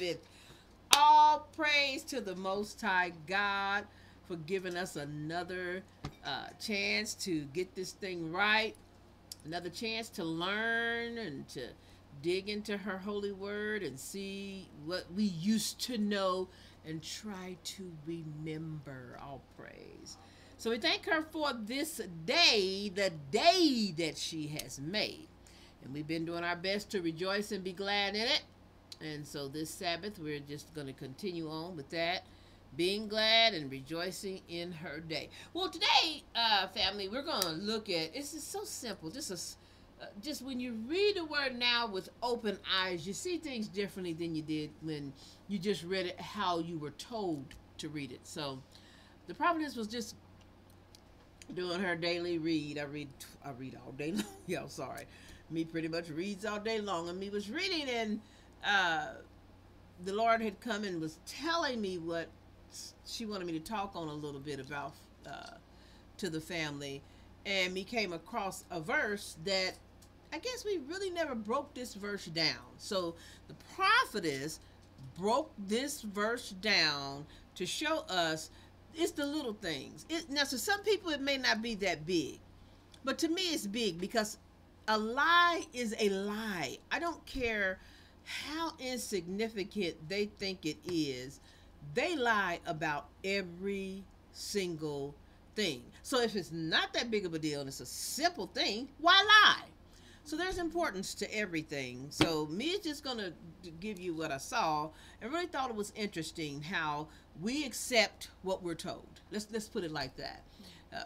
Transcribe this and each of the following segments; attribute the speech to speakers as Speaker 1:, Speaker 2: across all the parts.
Speaker 1: Sabbath. All praise to the Most High God for giving us another chance to get this thing right, another chance to learn and to dig into her holy word and see what we used to know and try to remember. All praise. So we thank her for this day, the day that she has made. And we've been doing our best to rejoice and be glad in it. And so this Sabbath, we're just going to continue on with that, being glad and rejoicing in her day. Well, today, family, we're going to look at, it's just so simple. Just when you read the word now with open eyes, you see things differently than you did when you just read it how you were told to read it. So the prophetess was just doing her daily read. I read all day long. Yeah, sorry. Me pretty much reads all day long. And me was reading, and the Lord had come and was telling me what she wanted me to talk on a little bit about to the family. And me came across a verse that I guess we really never broke this verse down. So the prophetess broke this verse down to show us it's the little things. Now, to some people, it may not be that big. But to me, it's big because a lie is a lie. I don't care how insignificant they think it is. They lie about every single thing. So if it's not that big of a deal and it's a simple thing, why lie? So there's importance to everything. So me is just going to give you what I saw and really thought it was interesting how we accept what we're told. Let's put it like that.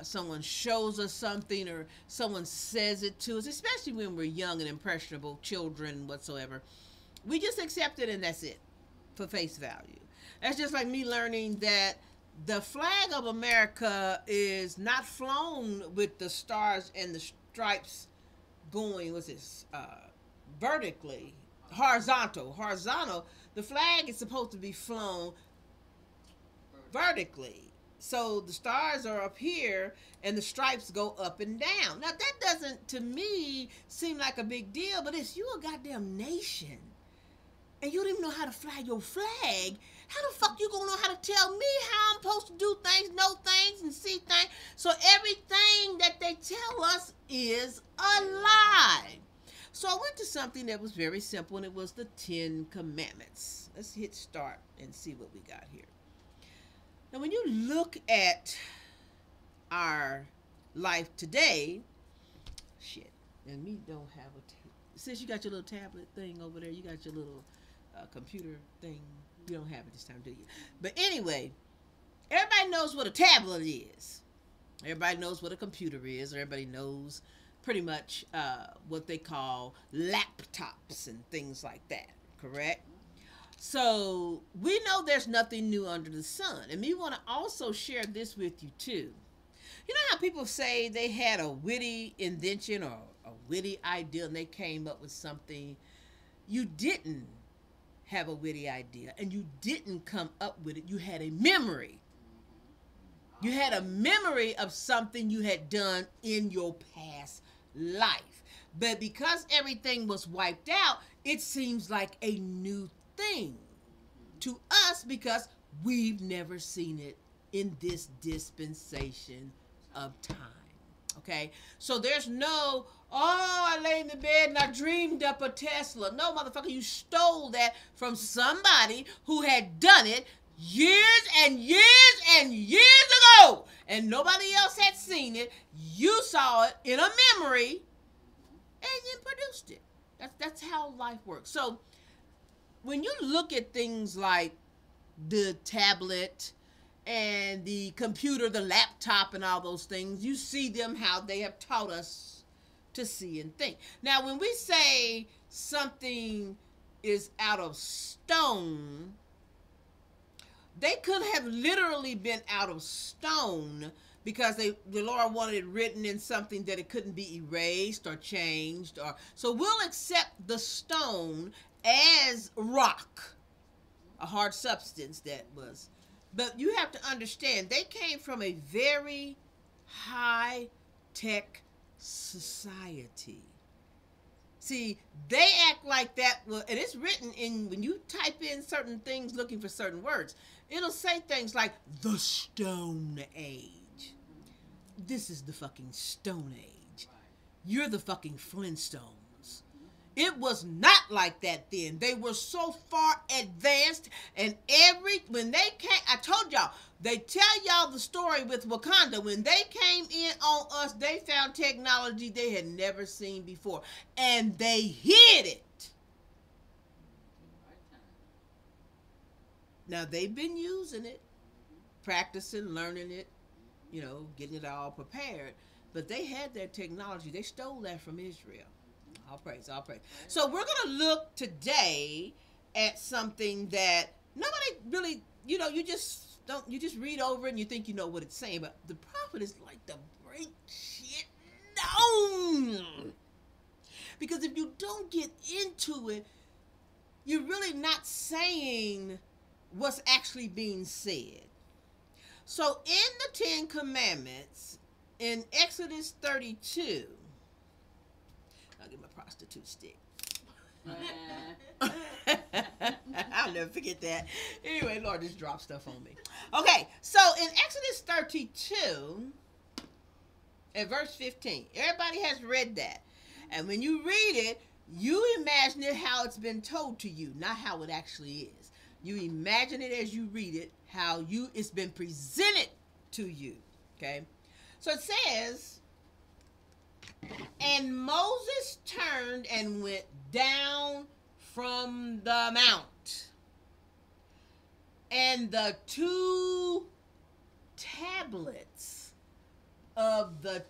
Speaker 1: Someone shows us something or someone says it to us, especially when we're young and impressionable, children, whatsoever. We just accept it and that's it for face value. That's just like me learning that the flag of America is not flown with the stars and the stripes going, what's this, vertically, horizontal. The flag is supposed to be flown vertically. So the stars are up here and the stripes go up and down. Now that doesn't, to me, seem like a big deal, but it's you a goddamn nation. And you don't even know how to fly your flag. How the fuck you gonna know how to tell me how I'm supposed to do things, know things, and see things? So everything that they tell us is a lie. So I went to something that was very simple, and it was the 10 Commandments. Let's hit start and see what we got here. Now, when you look at our life today, shit, and me don't have since you got your little tablet thing over there, you got your little computer thing, you don't have it this time, do you? But anyway, everybody knows what a tablet is. Everybody knows what a computer is. Everybody knows pretty much what they call laptops and things like that, correct? So we know there's nothing new under the sun. And we want to also share this with you too. You know how people say they had a witty invention or a witty idea and they came up with something? You didn't have a witty idea and you didn't come up with it. You had a memory. You had a memory of something you had done in your past life. But because everything was wiped out, it seems like a new thing to us because we've never seen it in this dispensation of time. Okay, so there's no, I lay in the bed and I dreamed up a Tesla. No, motherfucker, you stole that from somebody who had done it years and years and years ago, and nobody else had seen it. You saw it in a memory and then produced it. That's how life works. So when you look at things like the tablet and the computer, the laptop, and all those things, you see them how they have taught us to see and think. Now, when we say something is out of stone, they could have literally been out of stone because the Lord wanted it written in something that it couldn't be erased or changed. So we'll accept the stone as rock, a hard substance that was. But you have to understand, they came from a very high-tech society. See, they act like that. Well, and it's written in, when you type in certain things looking for certain words, it'll say things like the Stone Age. This is the fucking Stone Age. You're the fucking Flintstones. It was not like that then. They were so far advanced, and when they came, I told y'all, they tell y'all the story with Wakanda. When they came in on us, they found technology they had never seen before, and they hid it. Now they've been using it, practicing, learning it, getting it all prepared, but they had their technology. They stole that from Israel. All praise, all praise. So we're going to look today at something that nobody really, you just read over it and you think you know what it's saying, but the prophet is like to break shit down. Because if you don't get into it, you're really not saying what's actually being said. So in the Ten Commandments, in Exodus 32, I'll get my prostitute stick. I'll never forget that. Anyway, Lord, just drop stuff on me. Okay, so in Exodus 32, at verse 15, everybody has read that. And when you read it, you imagine it how it's been told to you, not how it actually is. You imagine it as you read it, how it's been presented to you. Okay? So it says, and Moses turned and went down from the mount, and the 2 tablets of the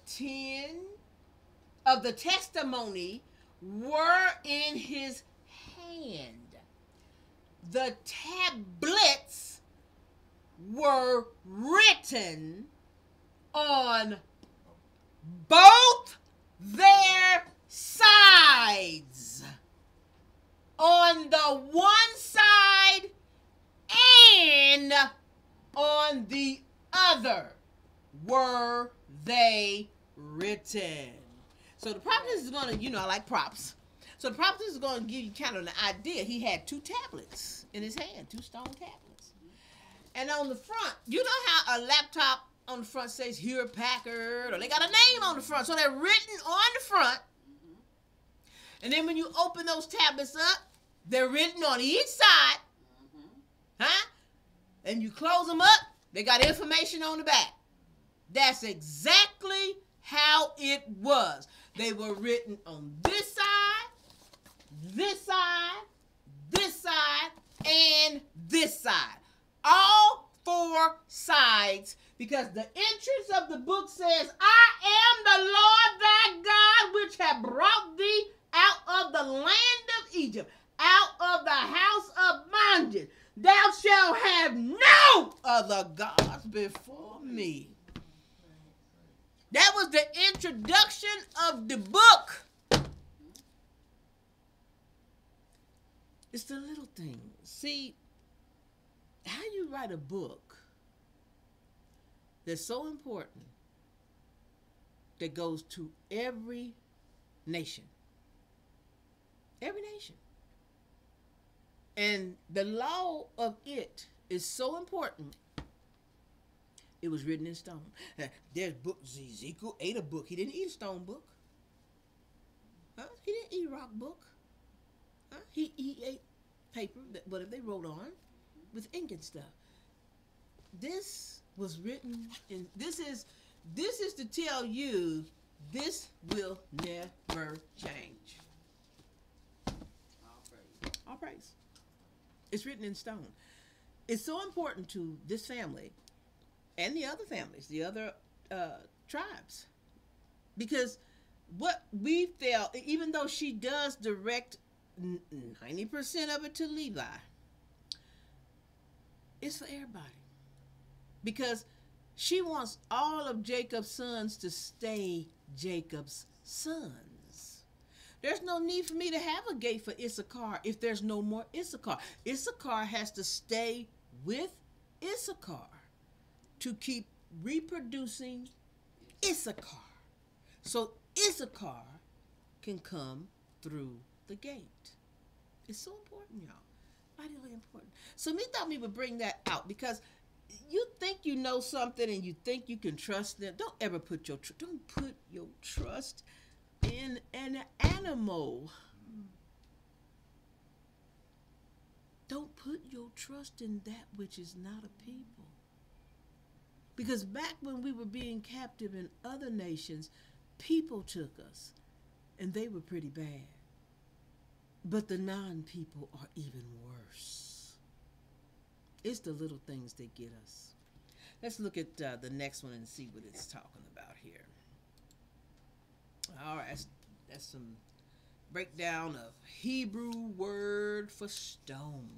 Speaker 1: testimony were in his hand. The tablets were written on both their sides. On the one side and on the other were they written. So the prophet is going to, I like props. So the prophet is going to give you kind of an idea. He had 2 tablets in his hand, 2 stone tablets. And on the front, you know how a laptop on the front says Hewlett Packard, or they got a name on the front. So they're written on the front. And then when you open those tablets up, they're written on each side. Huh? And you close them up, they got information on the back. That's exactly how it was. They were written on this side, this side, this side, and this side. All 4 sides, because the entrance of the book says, I am the Lord thy God, which have brought thee out of the land of Egypt, out of the house of bondage. Thou shalt have no other gods before me. That was the introduction of the book. It's the little things. See, how you write a book that's so important that goes to every nation. Every nation. And the law of it is so important. It was written in stone. There's book. Ezekiel ate a book. He didn't eat a stone book. He didn't eat a rock book. He ate paper, whatever they wrote on, with ink and stuff. This was written in. This is to tell you this will never change. All praise. It's written in stone. It's so important to this family and the other families, the other tribes, because what we felt, even though she does direct 90% of it to Levi, it's for everybody, because she wants all of Jacob's sons to stay Jacob's sons. There's no need for me to have a gate for Issachar if there's no more Issachar. Issachar has to stay with Issachar to keep reproducing Issachar, so Issachar can come through the gate. It's so important, y'all. Vitally important. So we thought we would bring that out because you think you know something and you think you can trust them. Don't ever put your trust in an animal. Don't put your trust in that which is not a people. Because back when we were being captive in other nations, people took us, and they were pretty bad. But the non-people are even worse. It's the little things that get us. Let's look at the next one and see what it's talking about here. All right, that's some breakdown of Hebrew word for stone.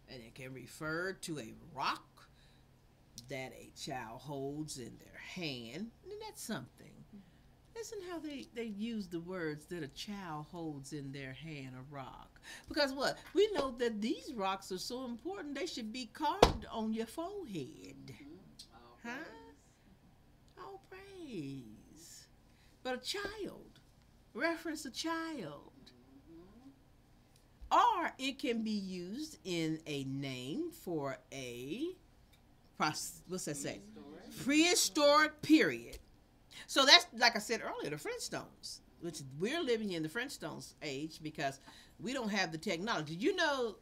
Speaker 1: And it can refer to a rock that a child holds in their hand. And that's something. Listen how they use the words that a child holds in their hand, a rock. Because what? We know that these rocks are so important, they should be carved on your forehead. Huh? All praise. But a child. Reference a child. Or it can be used in a name for a, what's that say? Prehistoric period. So that's, like I said earlier, the Flintstones, which we're living in the Flintstones age because we don't have the technology. You know,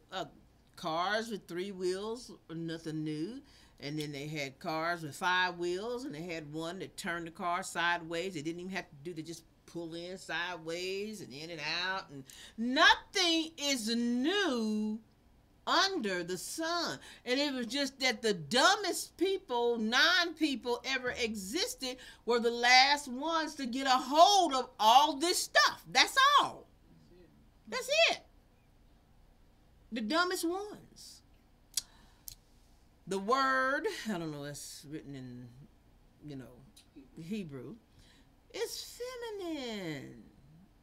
Speaker 1: cars with 3 wheels are nothing new. And then they had cars with 5 wheels, and they had one that turned the car sideways. They didn't even have to do, they just pull in sideways and in and out. And nothing is new under the sun. And it was just that the dumbest people, non-people ever existed were the last ones to get a hold of all this stuff. That's all. That's it. The dumbest ones. The word, I don't know, it's written in, Hebrew. It's feminine.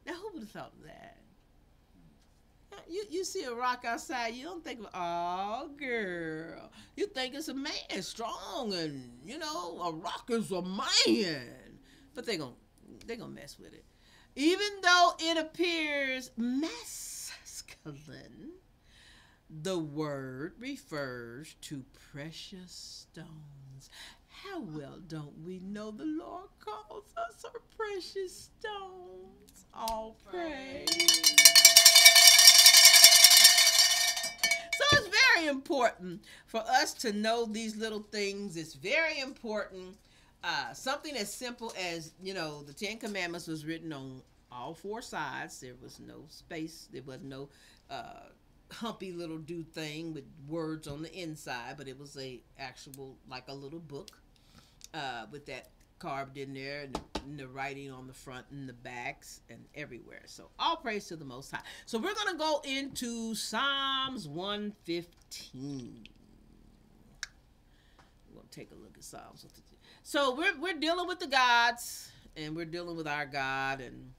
Speaker 1: Now, who would have thought of that? You see a rock outside, you don't think of, oh, girl. You think it's a man, strong, and, a rock is a man. But they're gonna mess with it. Even though it appears masculine, the word refers to precious stones. How well don't we know the Lord calls us our precious stones? All praise. So it's very important for us to know these little things. It's very important. Something as simple as, the 10 Commandments was written on all 4 sides. There was no space. There was no humpy little dude thing with words on the inside, but it was like a little book with that carved in there and the writing on the front and the backs and everywhere. So all praise to the Most High. So we're going to go into Psalms 115. We're going to take a look at Psalms 115. So we're dealing with the gods, and we're dealing with our God and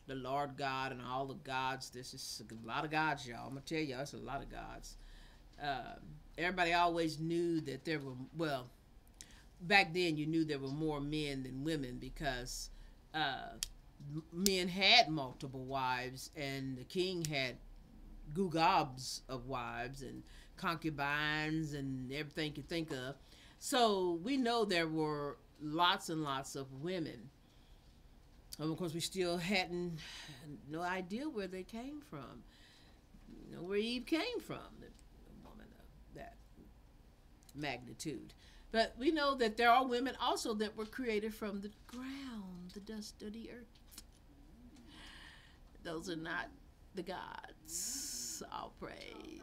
Speaker 1: the Lord God and all the gods. This is a lot of gods, y'all. I'm going to tell y'all, it's a lot of gods. Everybody always knew that there were, back then you knew there were more men than women because men had multiple wives, and the king had gugobs of wives and concubines and everything you think of. So we know there were lots and lots of women. And of course, we still hadn't no idea where they came from. Where Eve came from, a woman of that magnitude. But we know that there are women also that were created from the ground, the dust of the earth. Those are not the gods. All praise.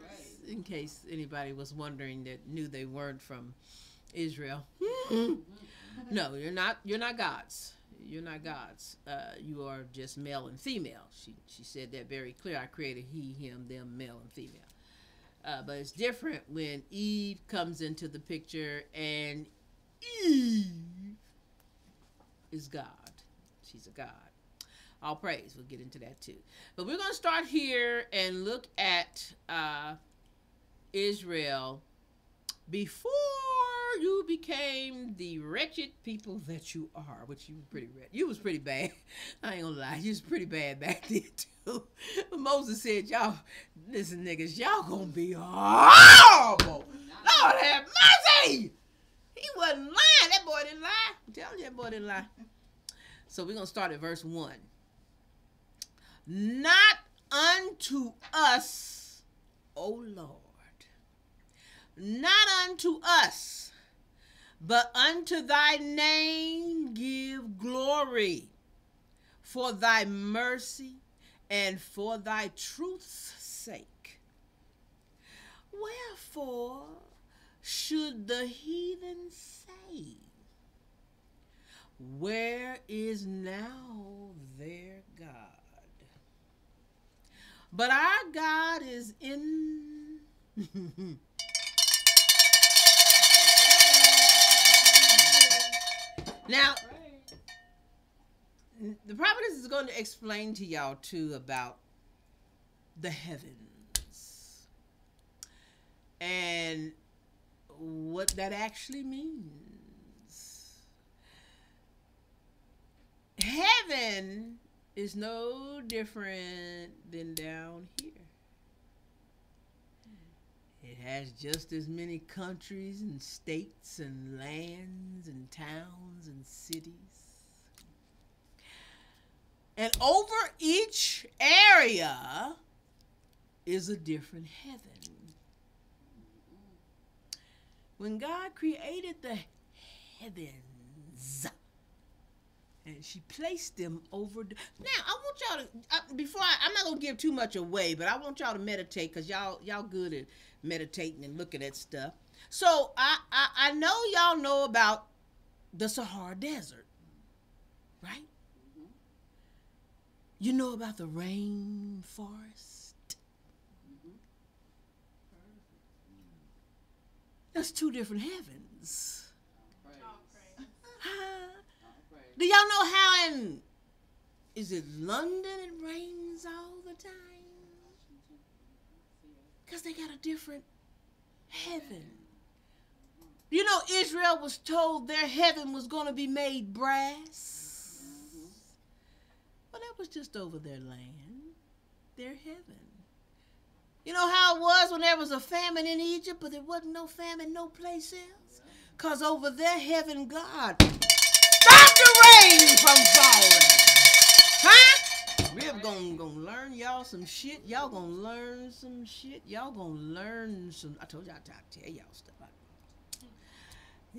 Speaker 1: In case anybody was wondering that knew they weren't from Israel. No, you're not gods. You're not gods. You are just male and female. She said that very clear. I created he, him, them, male and female. But it's different when Eve comes into the picture, and Eve is God. She's a God. All praise. We'll get into that too. But we're going to start here and look at Israel before, you became the wretched people that you are, which you were pretty rich. You was pretty bad. I ain't gonna lie, you was pretty bad back then too. Moses said, y'all, listen niggas, y'all gonna be horrible. Lord have mercy. He wasn't lying. That boy didn't lie. I'm telling you, that boy didn't lie. So we're gonna start at verse 1. Not unto us, O Lord, not unto us, but unto thy name give glory, for thy mercy and for thy truth's sake. Wherefore should the heathen say, where is now their God? But our God is in Now, the prophetess is going to explain to y'all too about the heavens and what that actually means. Heaven is no different than down here. It has just as many countries and states and lands and towns and cities. And over each area is a different heaven. When God created the heavens, and she placed them over. Now, I want y'all to, I'm not going to give too much away, but I want y'all to meditate, because y'all good at meditating and looking at stuff. So, I know y'all know about the Sahara Desert, right? Mm-hmm. You know about the rainforest? Mm-hmm. That's two different heavens. Do y'all know how is it London it rains all the time? Because they got a different heaven. You know, Israel was told their heaven was going to be made brass. Well, that was just over their land, their heaven. You know how it was when there was a famine in Egypt, but there wasn't no famine no place else? Because over their heaven, God stop the rain from falling. Huh? We're gonna learn y'all some shit. Y'all gonna learn some shit. Y'all gonna learn some. I told y'all to tell y'all stuff.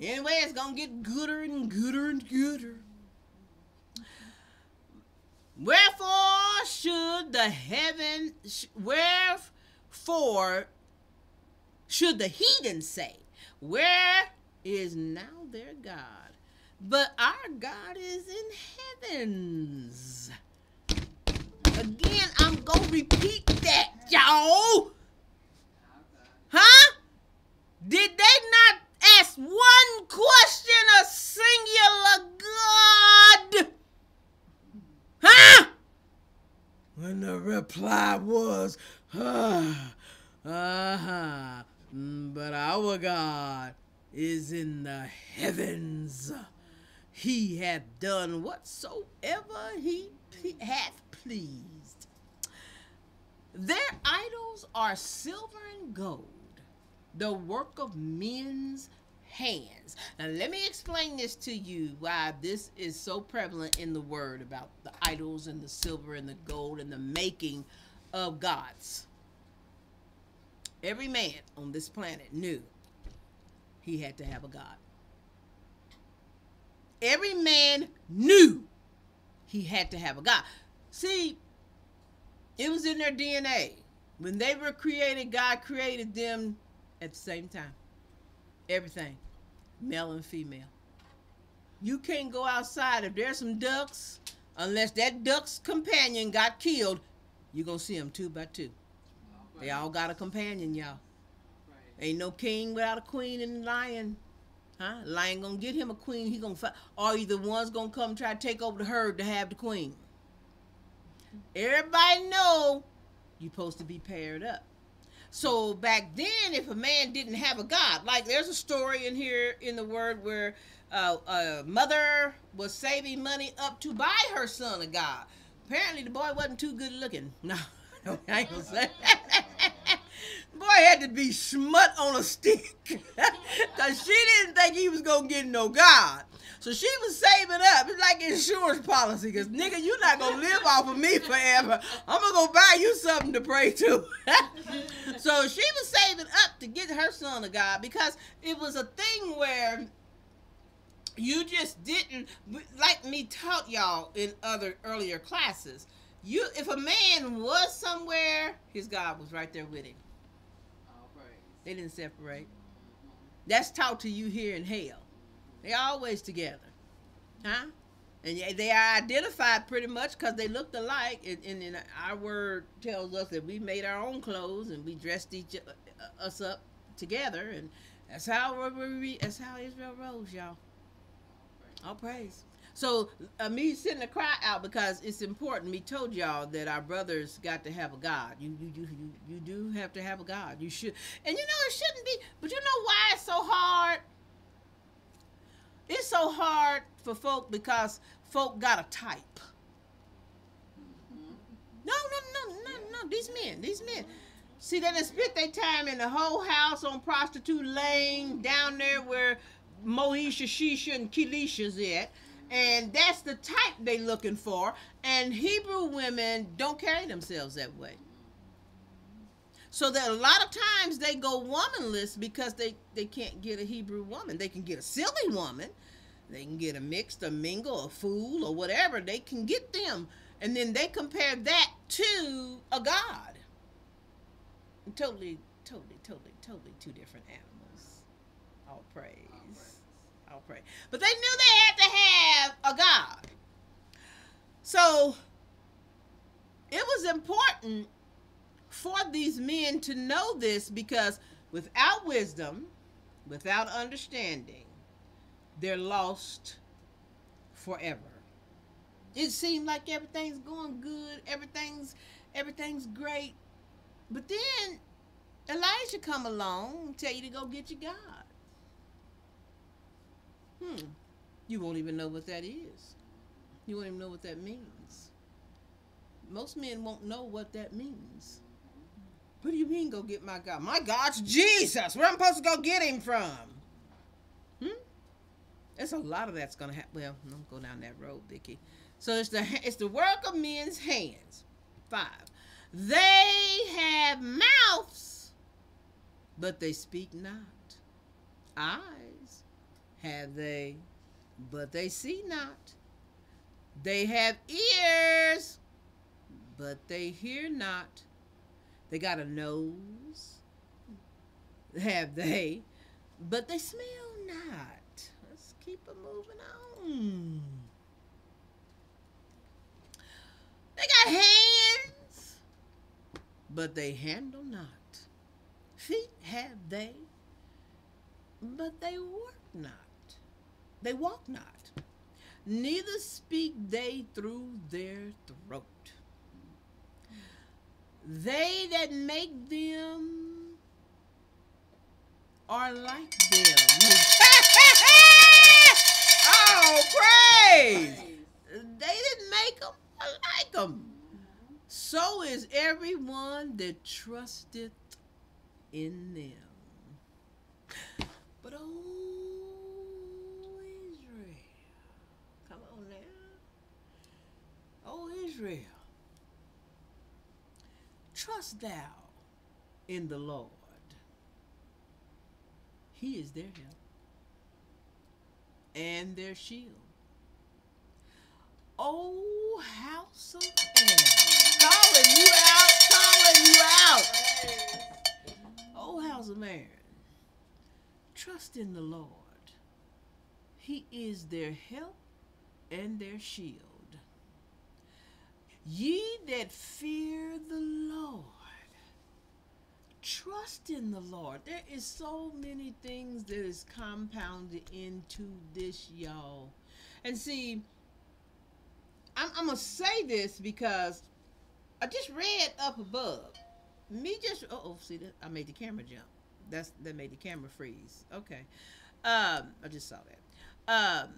Speaker 1: Anyway, it's gonna get gooder and gooder and gooder. Wherefore should the heaven, wherefore should the heathen say, where is now their God? But our God is in heavens. Again, I'm going to repeat that, y'all. Huh? Did they not ask one question, a singular God? Huh? When the reply was, but our God is in the heavens. He hath done whatsoever he hath pleased. Their idols are silver and gold, the work of men's hands. Now let me explain this to you, why this is so prevalent in the word about the idols and the silver and the gold and the making of gods. Every man on this planet knew he had to have a God. Every man knew he had to have a God. See, it was in their DNA. When they were created, God created them at the same time. Everything, male and female. You can't go outside if there's some ducks, unless that duck's companion got killed, you're going to see them 2 by 2. They all got a companion, y'all. Ain't no king without a queen and a lion. Huh? Lion gonna get him a queen, he gonna fight. Or either one's gonna come try to take over the herd to have the queen. Everybody know you're supposed to be paired up. So back then, if a man didn't have a God, like there's a story in here in the word where a mother was saving money up to buy her son a God. Apparently, the boy wasn't too good looking. No, I ain't gonna say that. Boy had to be smut on a stick because she didn't think he was gonna get no God. So she was saving up. It's like insurance policy because, nigga, you're not going to live off of me forever. I'm going to go buy you something to pray to. So she was saving up to get her son a God because it was a thing where you just didn't, like me taught y'all in other earlier classes, if a man was somewhere, his God was right there with him. They didn't separate. That's taught to you here in hell. They're always together. Huh? And they are identified pretty much because they looked alike. And our word tells us that we made our own clothes and we dressed us up together. And that's how Israel rose, y'all. All praise. So me sending a cry out because it's important. We told y'all that our brothers got to have a God. You do have to have a God. You should. And it shouldn't be. But you know why it's so hard? It's so hard for folk because folk got a type. No. These men. See, they done spent their time in the whole house on Prostitute Lane, down there where Moesha, Shisha, and Kelisha's at. And that's the type they looking for. And Hebrew women don't carry themselves that way. So that a lot of times they go womanless because they can't get a Hebrew woman. They can get a silly woman. They can get a mixed, a mingle, a fool, or whatever. They can get them. And then they compare that to a God. Totally two different animals. All praise. All praise. But they knew they had to have a God. So it was important for these men to know this because without wisdom, without understanding, they're lost forever. It seemed like everything's going good, everything's great, but then Elijah come along and tell you to go get your God. You won't even know what that is. You won't even know what that means. Most men won't know what that means. What do you mean go get my God? My God's Jesus. Where am I supposed to go get him from? There's a lot of that's going to happen. Well, don't go down that road, Vicky. So it's the work of men's hands. 5. They have mouths, but they speak not. Eyes have they, but they see not. They have ears, but they hear not. They got a nose, have they, but they smell not. Let's keep it moving on. They got hands, but they handle not. Feet have they, but they work not. They walk not. Neither speak they through their throat. They that make them are like them. Oh, praise! They didn't make them, I like them. So is everyone that trusteth in them. But Israel, come on now. Israel, trust thou in the Lord. He is their help and their shield. Oh, house of Aaron. Calling you out. Oh, house of Aaron. Trust in the Lord. He is their help and their shield. Ye that fear the Lord, trust in the Lord. There is so many things that is compounded into this, y'all. And see, I'm going to say this because I just read up above Me just see that I made the camera jump. That made the camera freeze. Okay. I just saw that.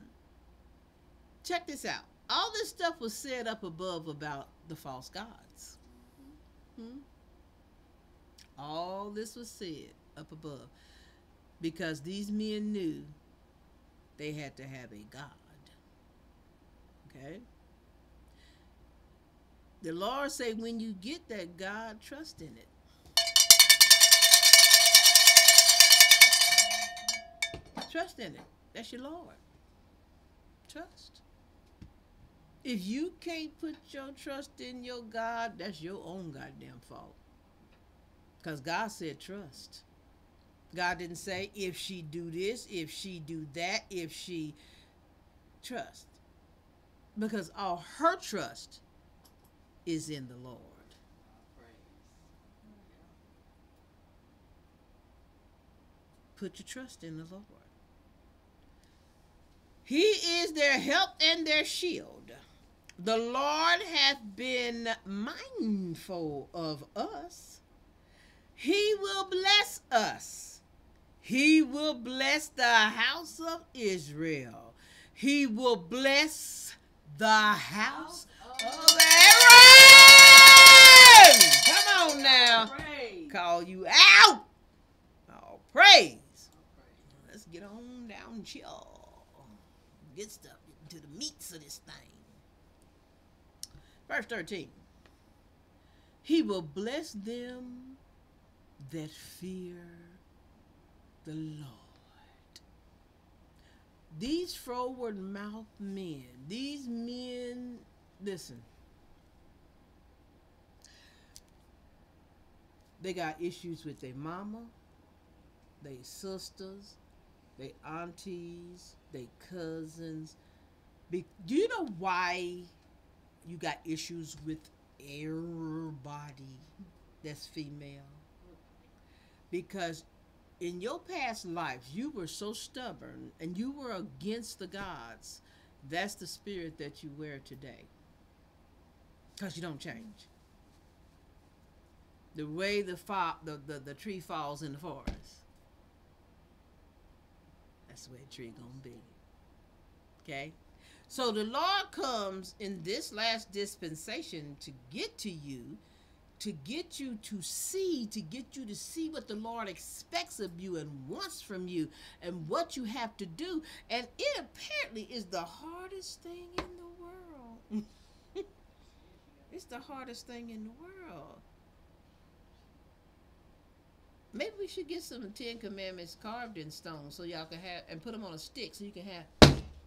Speaker 1: Check this out. All this stuff was said up above about the false gods. Hmm? All this was said up above because these men knew they had to have a God. Okay? The Lord said, when you get that God, trust in it. Trust in it. That's your Lord. Trust. If you can't put your trust in your God, that's your own goddamn fault. Because God said trust. God didn't say if she do this, if she do that, if she trust. Because all her trust is in the Lord. Put your trust in the Lord. He is their help and their shield. The Lord hath been mindful of us. He will bless us. He will bless the house of Israel. He will bless the house of Aaron. Come on now. Call you out. All praise. Let's get on down, chill. Get stuff into the meats of this thing. Verse 13. He will bless them that fear the Lord. These forward mouth men, these men, listen, they got issues with their mama, their sisters, their aunties, their cousins. Do you know why you got issues with everybody that's female? Because in your past lives, you were so stubborn and you were against the gods. That's the spirit that you wear today. Because you don't change. The way the tree falls in the forest, that's the way the tree gonna be. Okay? So the Lord comes in this last dispensation to get to you, to get you to see what the Lord expects of you and wants from you and what you have to do. And it apparently is the hardest thing in the world. It's the hardest thing in the world. Maybe we should get some 10 Commandments carved in stone so y'all can have, and put them on a stick so you can have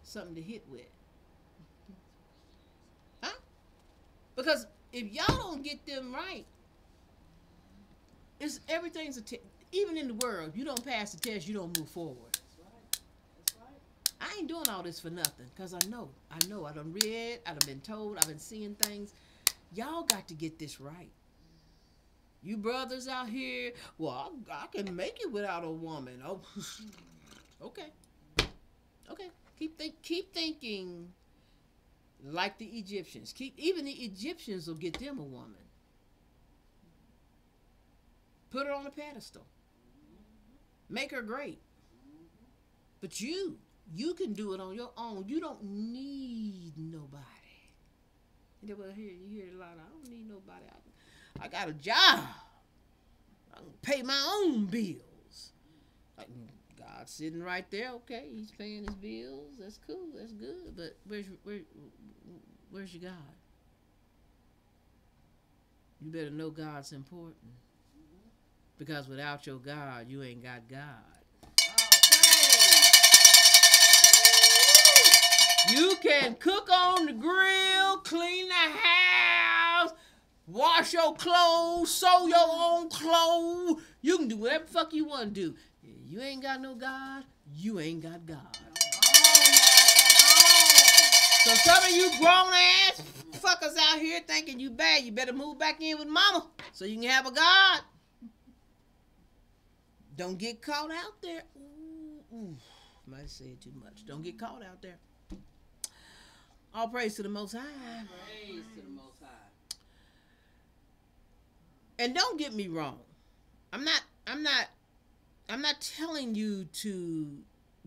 Speaker 1: something to hit with. Huh? Because if y'all don't get them right, everything's a test. Even in the world, if you don't pass the test, you don't move forward. That's right. I ain't doing all this for nothing, because I know. I done read, I done been told, I've been seeing things. Y'all got to get this right. You brothers out here, well, I can make it without a woman. Oh, okay. Okay. Keep thinking like the Egyptians. Even the Egyptians will get them a woman. Put her on a pedestal. Make her great. But you can do it on your own. You don't need nobody. You hear it a lot. I don't need nobody. I got a job. I can pay my own bills. God's sitting right there. Okay, he's paying his bills. That's cool. That's good. But where's your God? You better know God's important. Because without your God, you ain't got God. You can cook on the grill, clean the house, wash your clothes, sew your own clothes. You can do whatever the fuck you want to do. You ain't got no God, you ain't got God. So some of you grown ass fuckers out here thinking you bad, you better move back in with mama so you can have a God. Don't get caught out there. Ooh, might say it too much. Don't get caught out there. All praise to the Most High.
Speaker 2: Praise to the Most High.
Speaker 1: And don't get me wrong. I'm not telling you to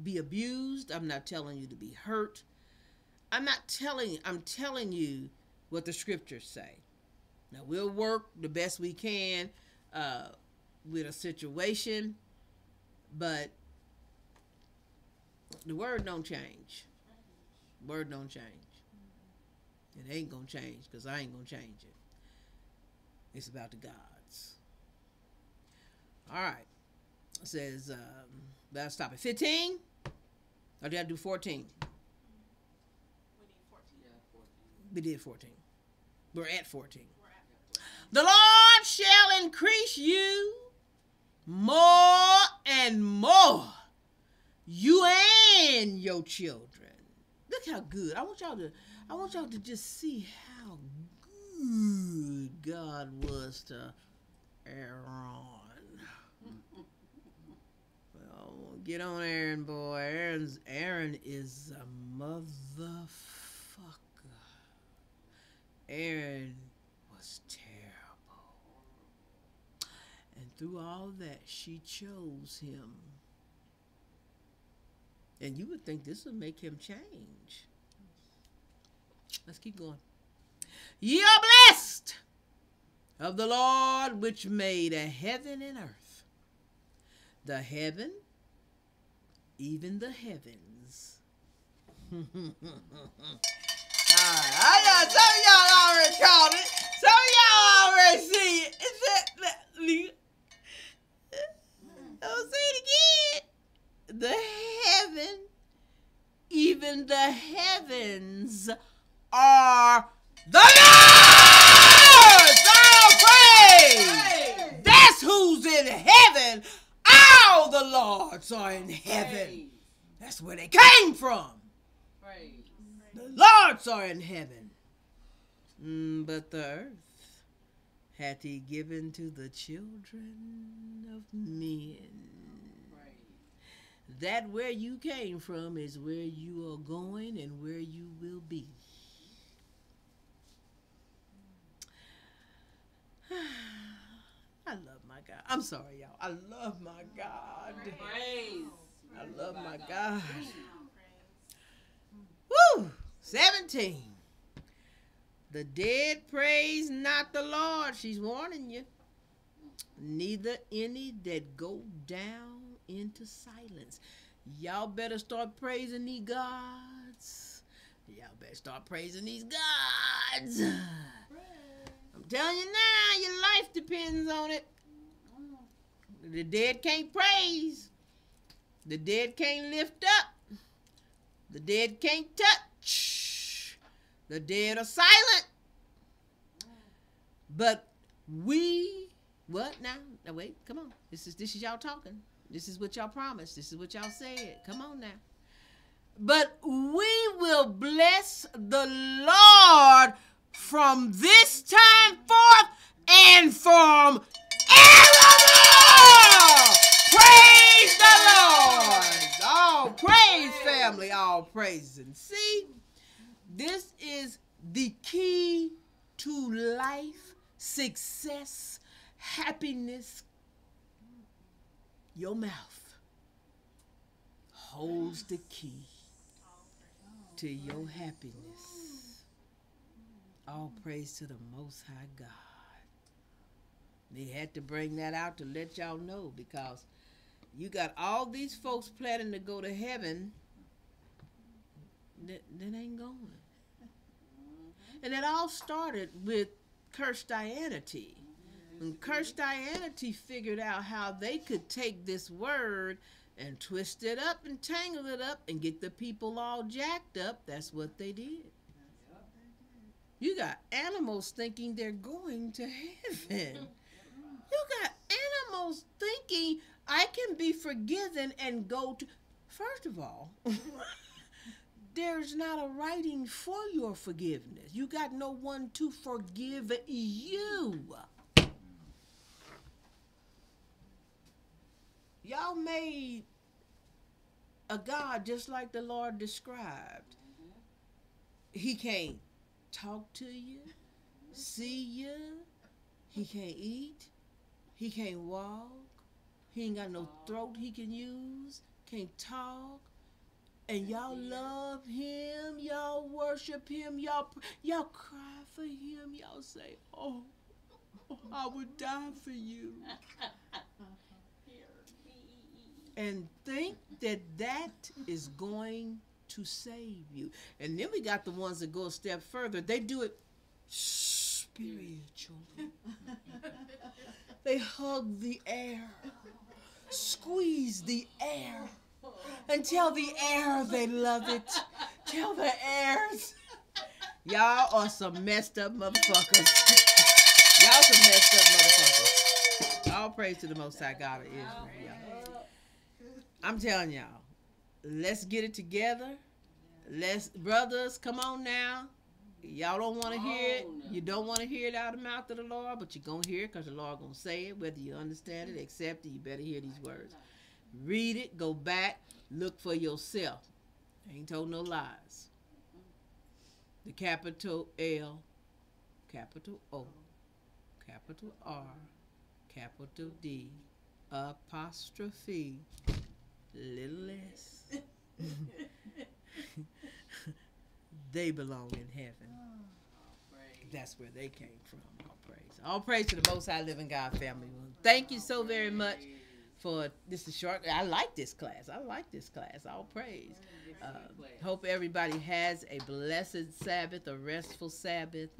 Speaker 1: be abused. I'm not telling you to be hurt. I'm telling you what the scriptures say. Now, we'll work the best we can with a situation, but the word don't change. Word don't change. It ain't gonna change because I ain't gonna change it. It's about the gods. All right. It says, let's stop at 15. Or did I do 14?
Speaker 2: We need 14.
Speaker 3: Yeah, 14.
Speaker 1: We did 14. We're at 14. The Lord shall increase you more and more, you and your children. Look how good. I want y'all to just see how good God was to Aaron. Well, get on Aaron, boy. Aaron is a motherfucker. Aaron was terrible. And through all that, she chose him. And you would think this would make him change. Let's keep going. Ye are blessed of the Lord, which made a heaven and earth. The heaven, even the heavens. All right. I know some of y'all already called it. Some of y'all already see it. I'll say it again. The heaven, even the heavens are the Lord's. All praise. That's who's in heaven. All the Lords are in heaven. That's where they came from. The Lords are in heaven. But the earth hath he given to the children of men. That where you came from is where you are going and where you will be. I love my God. I'm sorry, y'all. I love my God.
Speaker 3: Praise.
Speaker 1: I love my God. Woo! 17. The dead praise not the Lord. She's warning you. Neither any that go down into silence. Y'all better start praising these gods. Y'all better start praising these gods. I'm telling you now, your life depends on it. The dead can't praise. The dead can't lift up. The dead can't touch. The dead are silent. But we, what now? Now wait, come on. This is y'all talking. This is what y'all promised. This is what y'all said. Come on now. But we will bless the Lord from this time forth and from evermore. Praise the Lord. All praise, family. All praise. And see, this is the key to life, success, happiness. Your mouth holds the key to your happiness. All praise to the Most High God. They had to bring that out to let y'all know, because you got all these folks planning to go to heaven that ain't going. And it all started with Christianity. When Christianity figured out how they could take this word and twist it up and tangle it up and get the people all jacked up, that's what they did. You got animals thinking they're going to heaven. You got animals thinking I can be forgiven and go to... First of all, there's not a writing for your forgiveness. You got no one to forgive you. Y'all made a God just like the Lord described. He can't talk to you, see you, He can't eat. He can't walk. He ain't got no throat he can use. Can't talk. And y'all love him. Y'all worship him. Y'all cry for him. Y'all say, "Oh, I would die for you." And think that that is going to save you. And then we got the ones that go a step further. They do it spiritual. They hug the air, squeeze the air, and tell the air they love it. Tell the airs. Y'all are some messed up motherfuckers. Y'all some messed up motherfuckers. All praise to the Most High God of Israel, y'all. I'm telling y'all, let's get it together. Let's, brothers, come on now. Y'all don't want to hear it. You don't want to hear it out of the mouth of the Lord, but you're going to hear it because the Lord going to say it. Whether you understand it, accept it, you better hear these words. Read it, go back, look for yourself. I ain't told no lies. The capital L, capital O, capital R, capital D, apostrophe, little s. They belong in heaven. That's where they came from. All praise. All praise to the Most High Living God family. Thank you so very much for this is short. I like this class. All praise. Hope everybody has a blessed Sabbath, a restful Sabbath,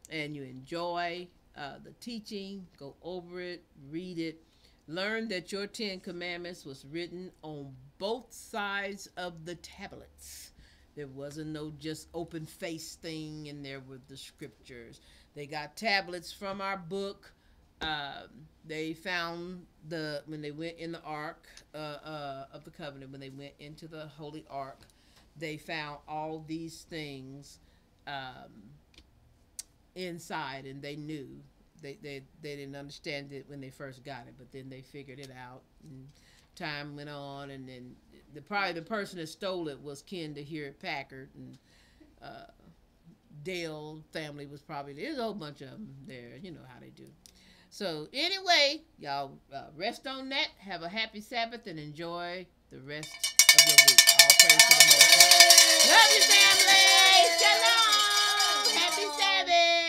Speaker 1: and you enjoy the teaching. Go over it, read it. Learn that your 10 Commandments was written on both sides of the tablets. There wasn't no just open face thing in there with the scriptures. They got tablets from our book. They found when they went in the Ark of the Covenant, when they went into the Holy Ark, they found all these things inside, and they knew. They didn't understand it when they first got it, but then they figured it out. And time went on, and then probably the person that stole it was kin to Hewlett Packard, and Dale family was probably there. There's a whole bunch of them there. You know how they do. So anyway, y'all rest on that. Have a happy Sabbath and enjoy the rest of your week. All praise to the Most High. Love you, family. Shalom. Happy Sabbath.